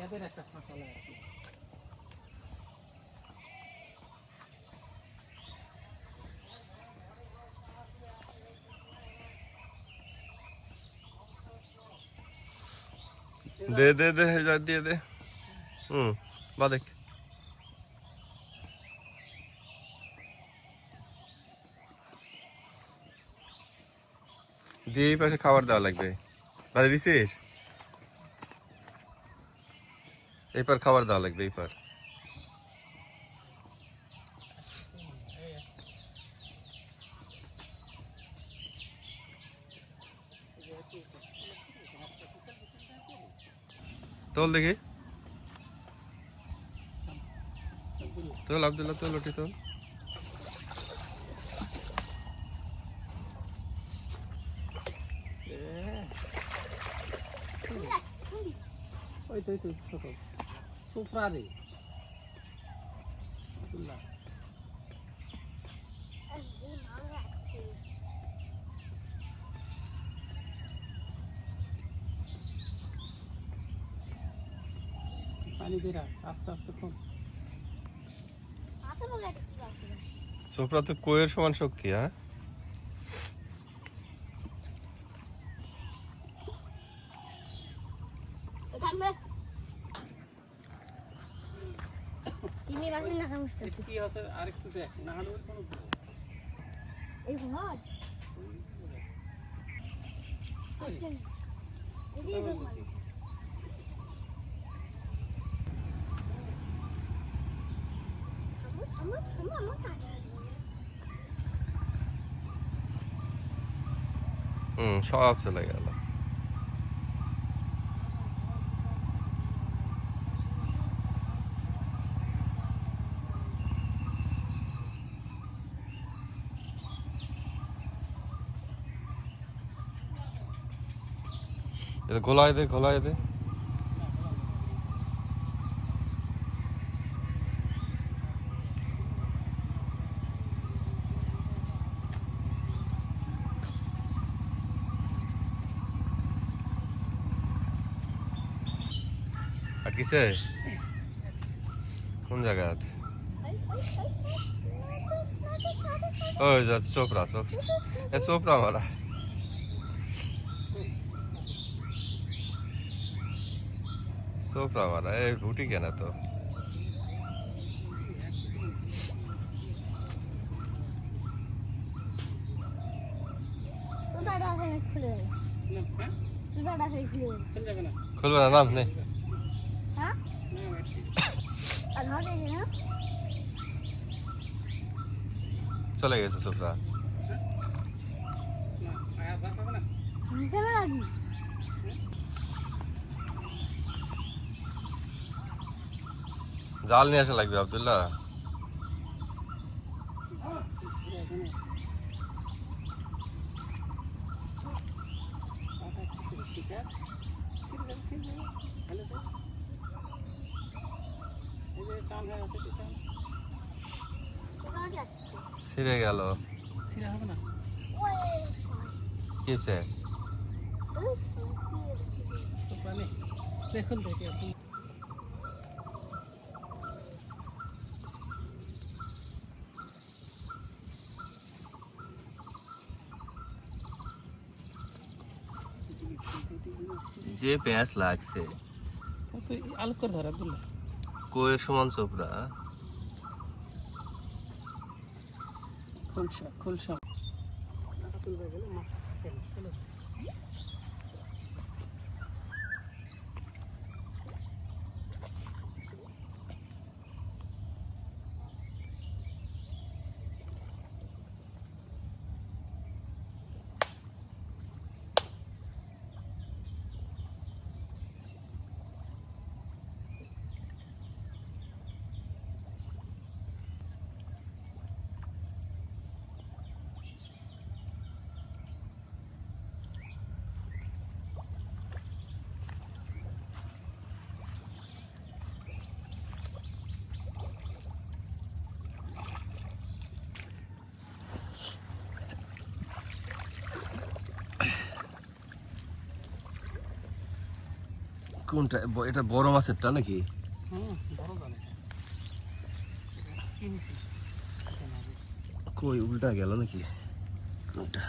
এদের একটা ফাঁসালা আর কি। দে দে দে যা দিয়ে দে। বাদেক দিয়ে এই পাশে খাবার দেওয়া লাগবে। বাদে দিছিস? এই পার খাবার দেওয়া লাগবে এই পার। তোল দেখি, তোল আব্দুল্লাহ, তোল ওটি তোল। ওই তো ছোট সুপ্রা রে পানি বেরা আস্তে আস্তে কম। সোফরা তো কোয়ের সমান শক্তি। হ্যাঁ কি আছে আরেকটু দেখ না হলে কোনো এই ভাত সব চলে গেল। গোলায় দে, গোলায় দে। আর কিসে কোন জায়গা? ওই যা সোফরা, সোফরা মারা। সোফরা মারা এই রুটি কেন তো? খুলবে না, নাম নেই। চলে গেছে সোফরা। জাল নিয়ে আসা লাগবে আব্দুল্লাহ। ছিঁড়ে গেল। কিসে দেখুন দেখি আপনি যে পেঁয়াজ লাগছে তুই আলু করে ধর আব্দুল্লাহ। কোয়ের সমান সোফরা। খোলসা খোলসা তুলবে গেলে মাছ চলে কোনটা এটা বড় মাছেরটা নাকি? বড় জানে কিনছি কই উল্টা গেল নাকি কোনটা?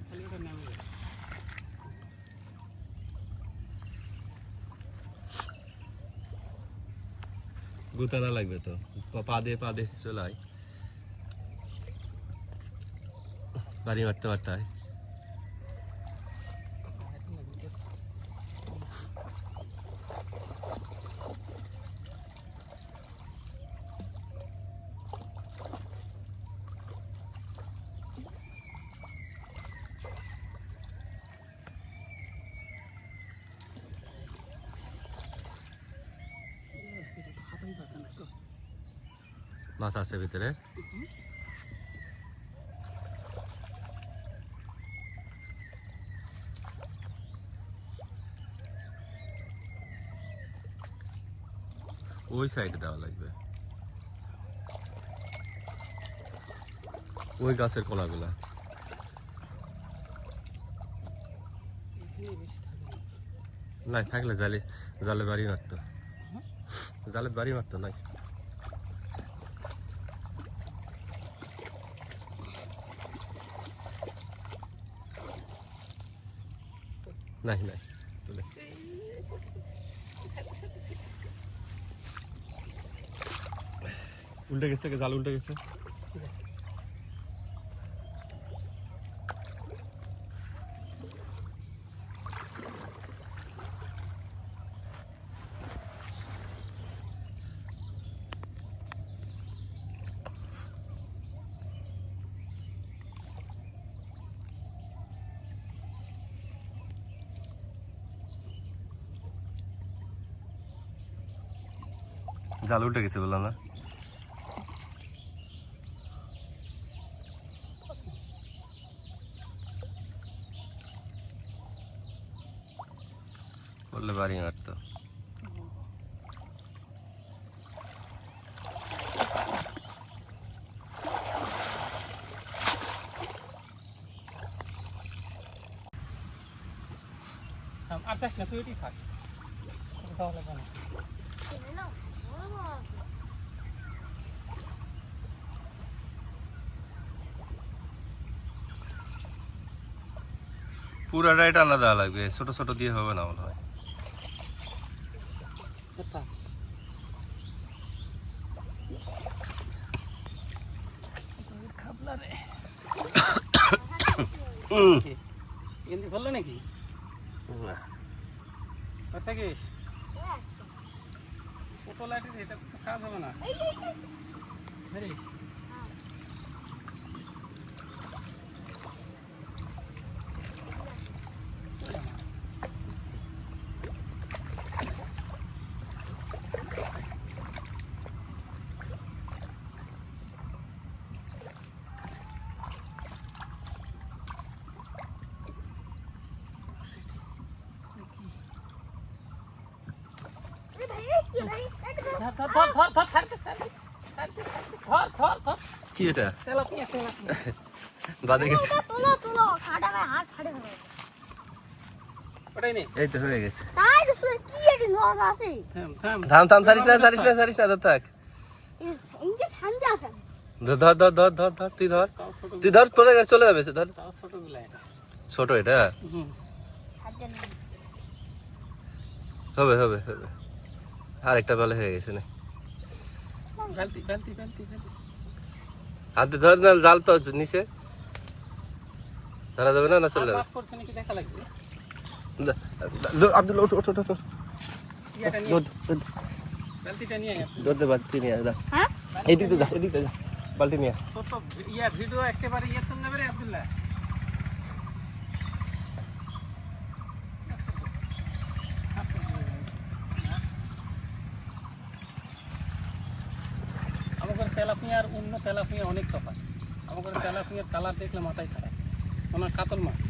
খালি ওটা নামে যাবে। গুতানা লাগবে তো, পা দে চলে আয়, বাড়ি মারতে মারতে আয়। মাছ আছে ভিতরে? ওই সাইডে দেওয়া লাগবে, ওই গাছের কোনাগুলা। নাই থাকলে জালে বাড়ি মারতো, জালে বাড়ি মারতো নাই। নাই নাই তুলে উল্টে গেছে, জাল উল্টে গেছে। জাল উল্টে গেছে বললাম না? বললে বাড়ি মারতো। আর চাস না, তুই ওইটি থাক, যাওয়া লাগবে না। পুরাটাই টানা দেওয়া লাগবে, ছোট ছোট দিয়ে হবে না মনে হয়। বললো নাকি থাকিস ছোট লাইটিস, এটা তো কাজ হবে না। কি এটা? তেলাপিয়া বাদে গেছে। ওটাই নে। এই তো হয়ে গেছে। থাম থাম থাম, সারিস না ধর থাক। ধর ধর ধর ধর ধর তুই ধর, তুই ধর, পরে চলে যাবে। ধর, ছোটগুলা এটা। ছোট এটা হবে হবে হবে। আর একটা বেলা হয়ে গেছে না। বালতি বালতি বালতি বালতি হাতে ধর না, জাল তো নিচে ধরা যাবে না, না চলে যাবে। মাছ পড়ছে নাকি দেখা লাগবে। আব্দুল ওঠ ওঠ ওঠ ওঠ, ইয়াটা নিয়ে বালতিটা নিয়ে আয়। ধরতে বালতি নিয়ে যা, এদিকে যা, এদিকে যা, বালতি নিয়ে। ছোট ইয়া ভিডিও একেবারে ইয়ে তো নেবে রে আব্দুল্লাহ। আমাদের তেলাপিয়ার অন্য তেলাপিয়া অনেক তফাৎ। আমাদের তেলাপিয়ার কালার দেখলে মাথায় খারাপ, ওনার কাতল মাছ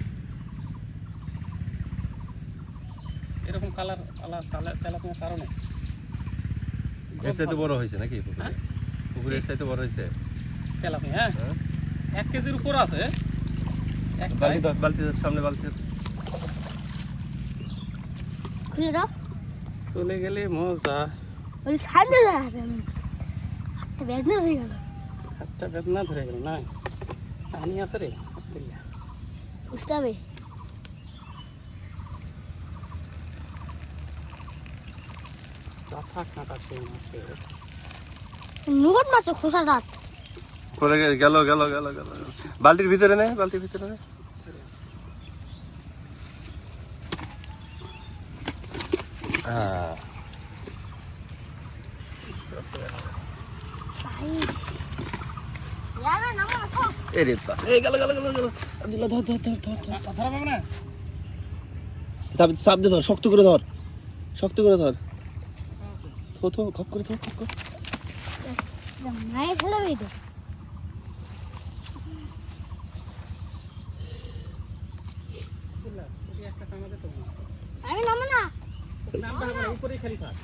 এরকম কালার তেলাপিয়ার কারণে। এর চাইতে বড় হয়েছে নাকি পুকুরে? পুকুরের চাইতে বড় হয়েছে তেলাপিয়া, হ্যাঁ 1 কেজির উপর আছে। বালতি ধর, বালতি ধর, সামনে বালতি ধর। খুলে দাও। চলে গেলে মজা। ওই সামনে আছে হাতটা বেদনা হয়ে গেল। হাতটা বেদনা ধরে গেল না? পানি আছে রে। বুঝতে হবে। চাপা কাঁটা চেন আছে। নগদ মাছ খোসা দাঁত। পরে গেল গেল গেল গেল। বালতির ভিতরে নে, বালতির ভিতরে নে। হ্যাঁ ভাই ইয়ারে নামো আসো। এরে বা এই গেল গেল গেল গেল। আব্দুল্লাহ ধর ধর ধর ধর ধর। ধরা পাবো না? চাপ দিয়ে ধর, শক্ত করে ধর, শক্ত করে ধর। থো থো খপ করে থো, খপ কর। মায়ে ফেলাবে এটা। একটা টাঙাতে তো না। আমি নামো না। নামটা হবে না, উপরেই খালি থাক।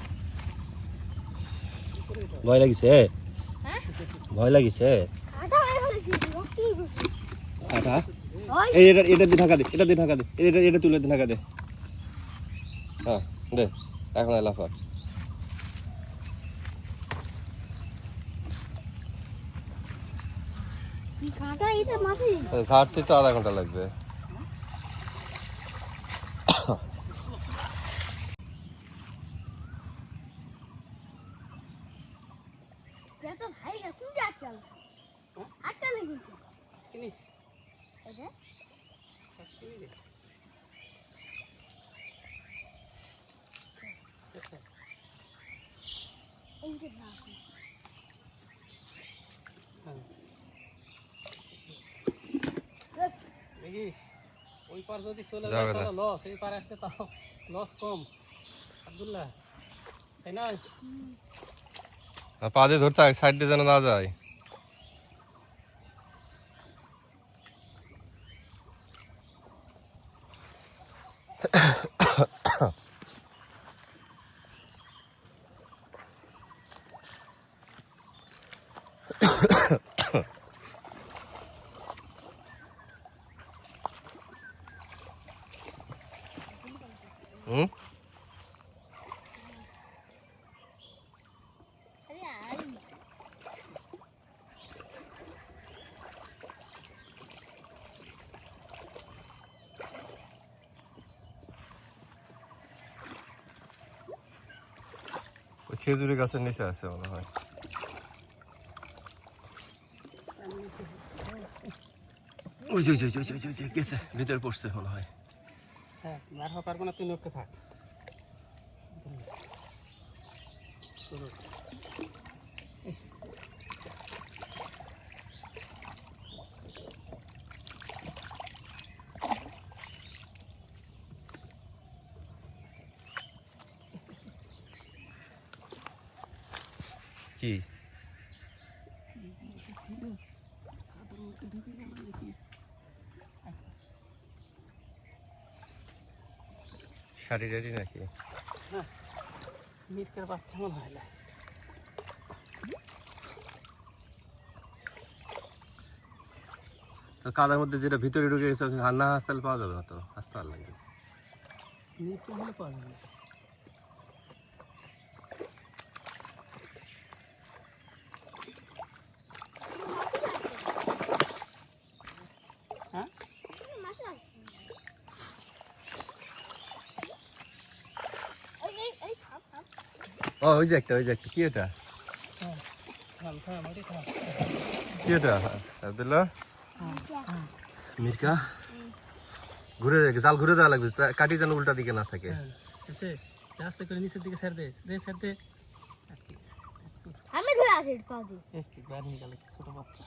ভয় লাগিছে? হ্যাঁ? ভয় লাগিছে? আটা মায়ে ফেলেছি। রক্তই করছি। আটা ওই এই এটা দিয়ে ঢাকা দে, এটা দিয়ে ঢাকা দে, এটা তুলে দে, ঢাকা দে। হ্যাঁ দে, এখন লাফা। কাঁটা এটা মাথায়। ছাড়তে তো আধা ঘন্টা লাগবে। এটা তো ভাই কোন আটকাল? আটকাল কিন্তু। কিনি এটা কিনি দে। এই যে না। দেখিস ওই পার যদি চলে যাবে যায় না। তাহলে লস, এই পার আসতে তাও লস কম। আব্দুল্লাহ তাই না? পা দিয়ে ধরতে হয়, সাইড দিয়ে যেন না যায়। হুম আরে আই ওই খেজুরি গাছের নিচে আছে মনে হয়। ওই যে ওই যে ওই যে ওই যে ওই যে গেছে, ভিতরে পড়ছে মনে হয়। হ্যাঁ বার হওয়া পারবো না, তুই নৌকে থাক। কি শাড়ি টাড়ি নাকি? মিটকের বাচ্চা মনে হয় না। তো কাদার মধ্যে যেটা ভিতরে ঢুকে গেছে না হাসতালে পাওয়া যাবে না, তো হাসতে ভালো লাগবে। মিটকে হলে পাওয়া যাবে না। হ্যাঁ মাছ আছে। এই থাম থাম। ও ওই যে একটা, ওই যে একটা, কি এটা? থাম থাম ওটি থাম। কি এটা আব্দুল্লাহ? মির্কা ঘুরে জাল ঘুরে দেওয়া লাগবে, কাটি যেন উল্টা দিকে না থাকে। হ্যাঁ এসে আস্তে করে নিচের দিকে ছেড়ে দে, ছেড়ে দে। আমি ধরে আছি পা দিয়ে। একটু বার হয়ে গেল ছোট বাচ্চা।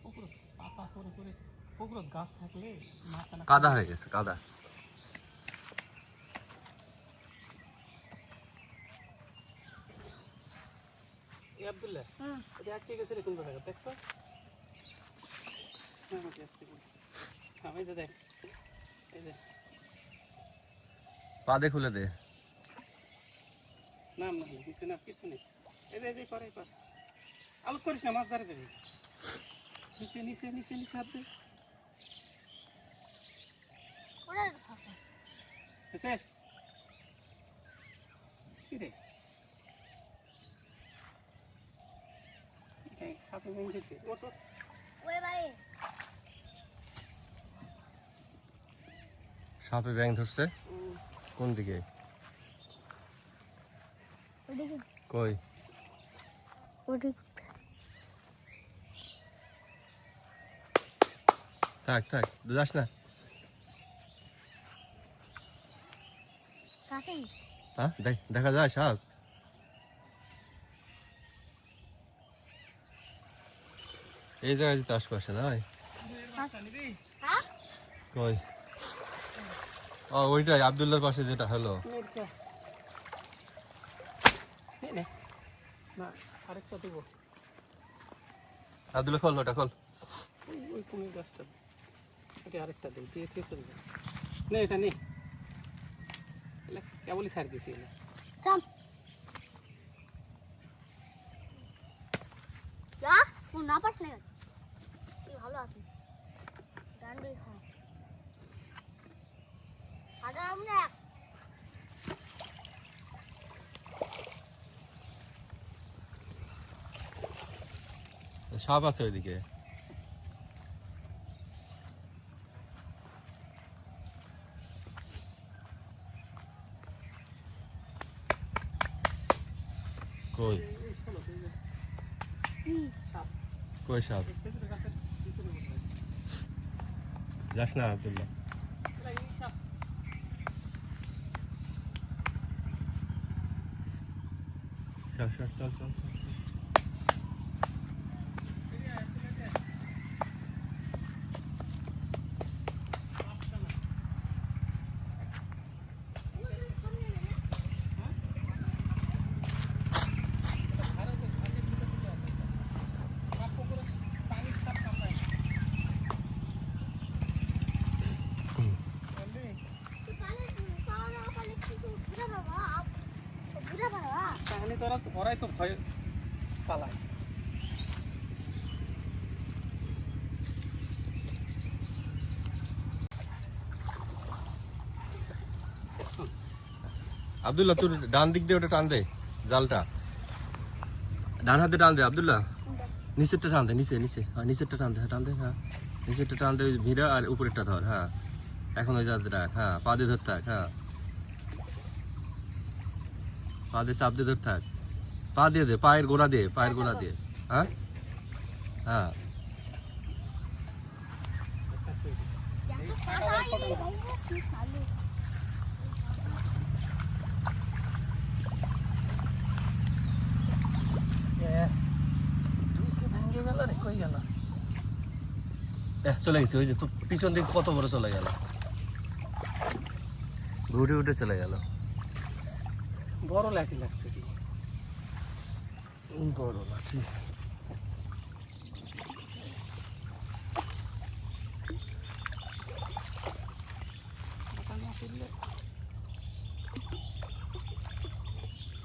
পুকুর পাতা করে করে পুকুর গাছ থাকলে মাথা না কাদা হয়ে গেছে, কাদা। আব্দুল্লাহ হুম। এটা আটকে গেছে রে কোন জায়গা দেখতো হ্যাঁ মাটি আসছে হ্যাঁ এই যে দেখ এই যে পা দে খুলে দে। নাম না কিছু না কিছু নেই এই যে করে কর আলু করিস না মাছ ধরে দেবে নিচে নিচে নিচে নিচে হাত দে ওরা ফাঁকা। এসে কি রে এই সাথে ভেঙে গেছে ও তো ওই ভাই সাপে ব্যাং ধরছে কোন দিকে? ওদিকে কই? ওদিকে থাক থাক যাস না। কাটেন। হ্যাঁ দেখা যায় সাপ? এই জায়গায় দিতে আশপাশে নয়? হ্যাঁ? কই? ও ওইটাই আব্দুল্লাহর পাশে যেটা হলো। না আরেকটা দেবো আব্দুল্লাহ খোল ওটা খোল। ওই কুমির গাছটা এটা আরেকটা দেব দিয়ে দিয়ে চলবে না এটা নেই কেবলই সার গেছি থাম। যা ও না পাস না তুই ভালো আছিস ডান্ডুই খা আগে আমরা সাপ আছে ওইদিকে। কই কি কই সাপ? যাস না আব্দুল্লাহ। চল চল চল চল চল। তুই পালে পাওয়া পালে কিছু ঘুরে বাবা ঘুরে বাবা তাহলে তো ওরাই তো ভয় পালায় আব্দুল্লাহ তোর ডান দিক দিয়ে ওটা টান দে জালটা। ডান হাতে টান দে আব্দুল্লাহ। নিচেরটা টান দে নিচে নিচে হ্যাঁ নিচেরটা টান দে হ্যাঁ টান দে হ্যাঁ নিচেরটা টান দে ওই ভিড়া আর উপরেরটা ধর হ্যাঁ এখন ওই জালটা রাখ হ্যাঁ পা দিয়ে ধর থাক হ্যাঁ পা দিয়ে চাপ দিয়ে ধর থাক পা দিয়ে দে পায়ের গোড়া দিয়ে হ্যাঁ হ্যাঁ ভেঙে গেল রে কই গেল চলে গেছে ওই যে তো পিছন দিকে কত বড় চলে গেল ঘুরে উঠে চলে গেল। বড় লাঠি লাগছে কি বড় আছে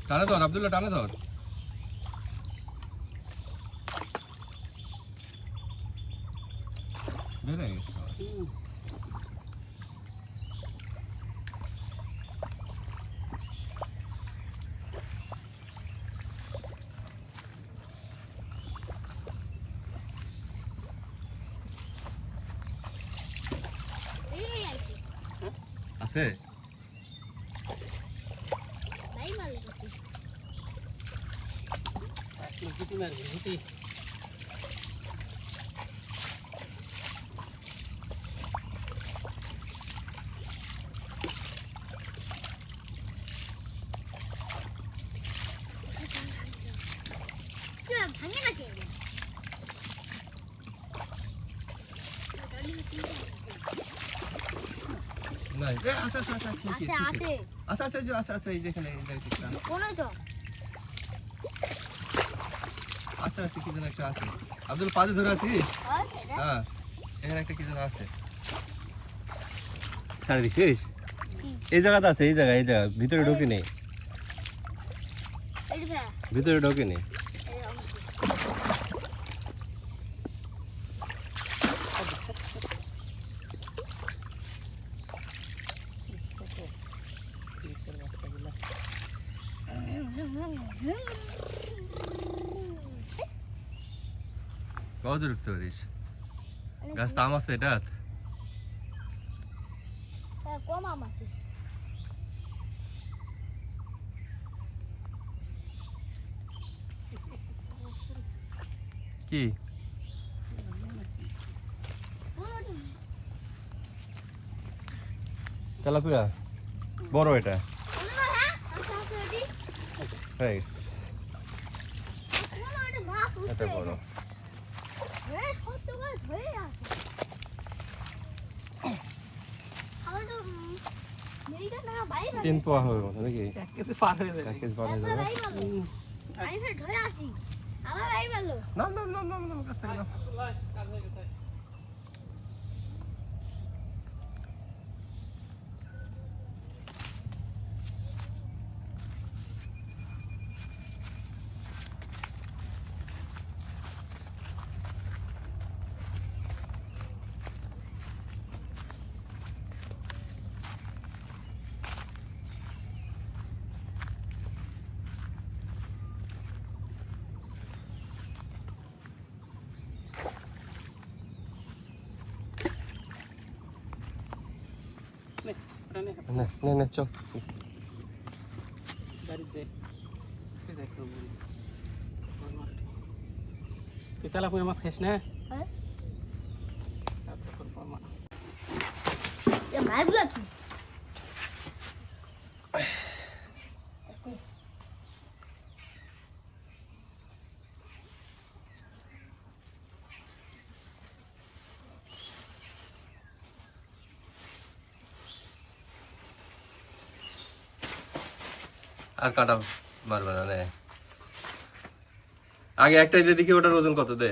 টানে ধর আব্দুল্লাহ টানে ধর। বেড়ে গেছে এই আইছি আছে ভাই মালিক গুটি মারবি গুটি তুই ভাঙে নাকি নাই আছে আছে আছে আছে আছে আছে আছে আছে আছে এই যেখানে কোন তো আছে কি যেন একটা আছে আব্দুল পাজে ধরে আছিস আর এটা হ্যাঁ এখানে একটা কি যেন আছে ছাড়ে দিছিস এই জায়গাতে আছে এই জায়গা ভিতরে ঢোকে নেই এইটা ভিতরে ঢোকে নেই কত দূর উঠতে পারিস গাছ আম আছে এটা কম আম আছে কি তেলাপিয়া বড় এটা রাইস এটা বড় তিন পোয়া হবে মতো নাকি এক কেজি পার হয়ে যাবে এক কেজি পার হয়ে যাবে না না না না না কাছ থেকে না কাজ হয়ে গেছে নে ওটা নে নে নে নে চল বাড়িতে কি যাই করব তুই তেলাপুয়া মাছ খাইস না আচ্ছা করব মা আর কাটা মারবে না নে আগে একটাই দিয়ে দেখি ওটার ওজন কত দে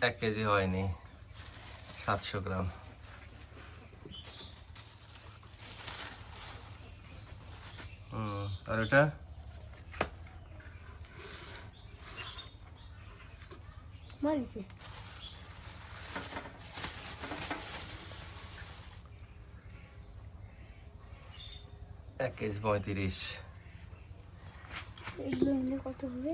1 কেজি হয়নি 700 গ্রাম আর ওটা মারিছে 1 কেজি 35 এগুলো কত হবে